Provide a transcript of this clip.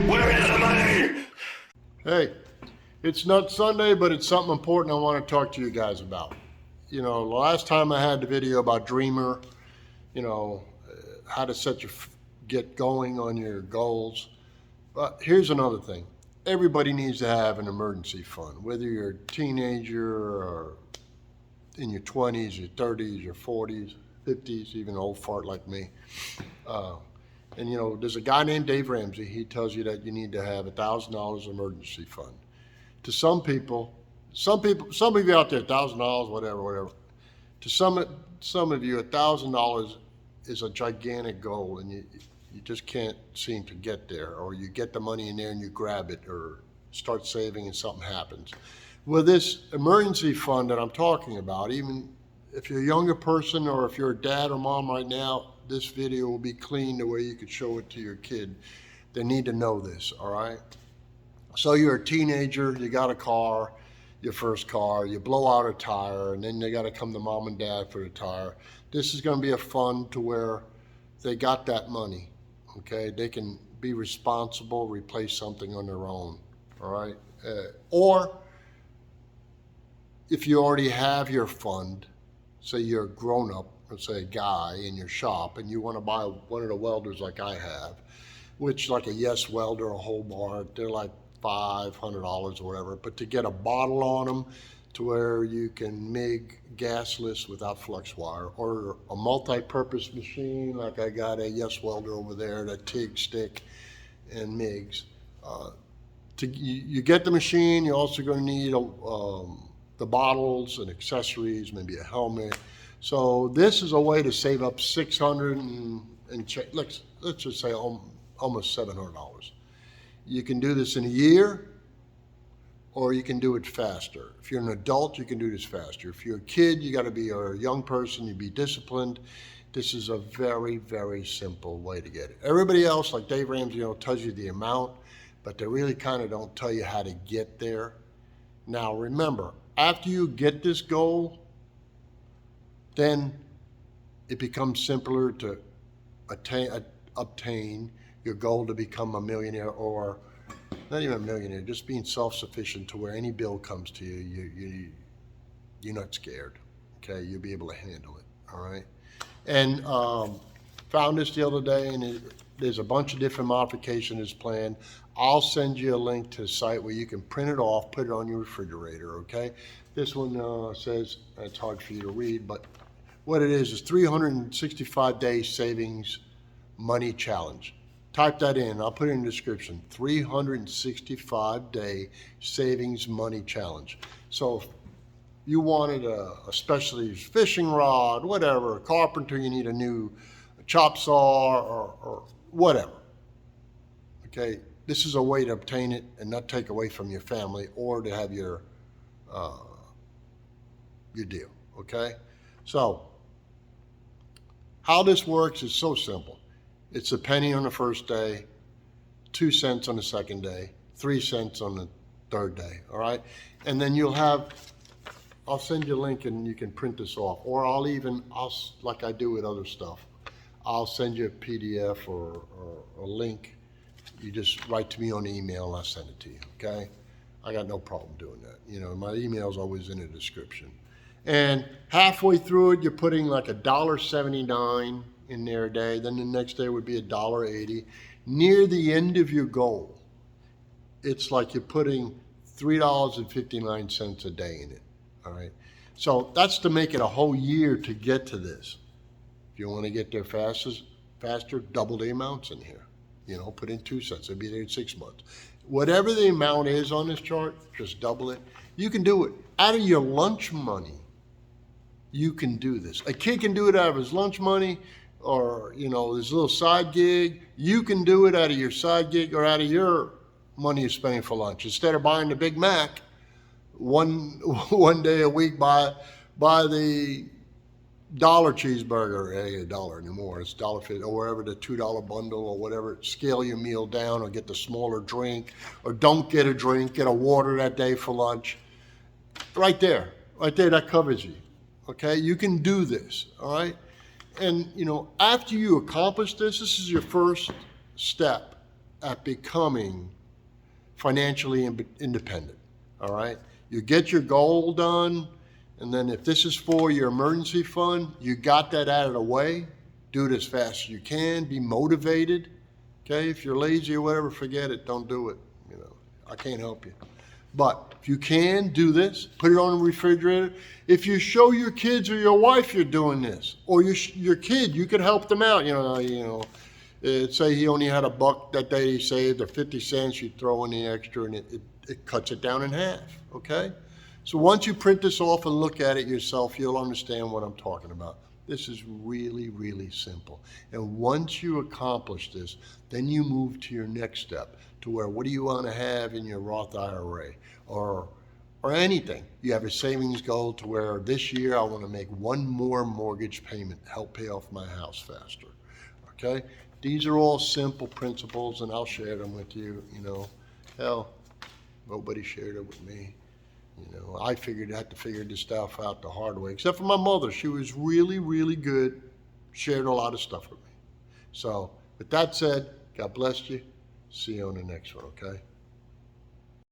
Where is the money? Hey, it's not Sunday, but it's something important I want to talk to you guys about. You know, the last time I had the video about Dreamer, how to get going on your goals. But here's another thing. Everybody needs to have an emergency fund, whether you're a teenager or in your 20s, your 30s, your 40s, 50s, even an old fart like me. And there's a guy named Dave Ramsey. He tells you that you need to have $1,000 emergency fund. To some of you out there, $1,000, whatever. To some of you, $1,000 is a gigantic goal, and you just can't seem to get there, or you get the money in there and you grab it, or start saving and something happens. With this emergency fund that I'm talking about, even if you're a younger person or if you're a dad or mom right now, this video will be clean the way you could show it to your kid. They need to know this, all right? So you're a teenager, you got a car, your first car, you blow out a tire, and then they got to come to mom and dad for the tire. This is going to be a fund to where they got that money, okay? They can be responsible, replace something on their own, all right? Or if you already have your fund, say you're a grown-up, let's say a guy in your shop, and you want to buy one of the welders like I have, which like a Yes Welder, a whole bar, they're like $500 or whatever, but to get a bottle on them to where you can MIG gasless without flux wire, or a multi-purpose machine like I got a Yes Welder over there, that TIG stick and MIGs. You get the machine, you're also going to need the bottles and accessories, maybe a helmet. So this is a way to save up $600 and let's just say almost $700. You can do this in a year, or you can do it faster. If you're an adult, you can do this faster. If you're a kid, you got to be a young person, you be disciplined. This is a very, very simple way to get it. Everybody else, like Dave Ramsey, tells you the amount, but they really kind of don't tell you how to get there. Now remember, after you get this goal, then it becomes simpler to obtain your goal to become a millionaire, or not even a millionaire, just being self-sufficient to where any bill comes to you, you're not scared, okay? You'll be able to handle it, all right? And found this the other day, and there's a bunch of different modifications planned. I'll send you a link to the site where you can print it off, put it on your refrigerator, okay? This one says, it's hard for you to read, but what it is 365-day savings money challenge. Type that in, I'll put it in the description, 365-day savings money challenge. So if you wanted a specialty fishing rod, whatever, a carpenter, you need a new chop saw or whatever, okay? This is a way to obtain it and not take away from your family, or to have your deal, okay? So how this works is so simple. It's a penny on the first day, 2 cents on the second day, 3 cents on the third day, all right? And then I'll send you a link and you can print this off, or like I do with other stuff, I'll send you a PDF or a link. You just write to me on the email and I'll send it to you, okay? I got no problem doing that. My email's always in the description. And halfway through it, you're putting like $1.79 in there a day. Then the next day would be $1.80. Near the end of your goal, it's like you're putting $3.59 a day in it, all right? So that's to make it a whole year to get to this. If you want to get there faster, double the amounts in here. Put in 2 cents, it'll be there in 6 months. Whatever the amount is on this chart, just double it. You can do it out of your lunch money. You can do this. A kid can do it out of his lunch money, or his little side gig. You can do it out of your side gig or out of your money you're spending for lunch. Instead of buying the Big Mac one day a week, buy the dollar cheeseburger. It ain't $1 anymore. It's $1.50, or wherever, the $2 bundle or whatever. Scale your meal down, or get the smaller drink, or don't get a drink, get a water that day for lunch. Right there, that covers you. Okay, you can do this, all right? And after you accomplish this, this is your first step at becoming financially independent. All right? You get your goal done, and then if this is for your emergency fund, you got that out of the way. Do it as fast as you can. Be motivated. Okay? If you're lazy or whatever, forget it. Don't do it. You know, I can't help you. But if you can, do this. Put it on the refrigerator. If you show your kids or your wife you're doing this, or your kid, you could help them out. Say he only had $1 that day he saved, or 50 cents, you throw in the extra, and it cuts it down in half. Okay? So once you print this off and look at it yourself, you'll understand what I'm talking about. This is really, really simple. And once you accomplish this, then you move to your next step, to where, what do you want to have in your Roth IRA, or anything? You have a savings goal to where this year I want to make one more mortgage payment, help pay off my house faster. Okay? These are all simple principles, and I'll share them with you. Hell, nobody shared it with me. I had to figure this stuff out the hard way, except for my mother. She was really, really good, shared a lot of stuff with me. So with that said, God bless you. See you on the next one, okay?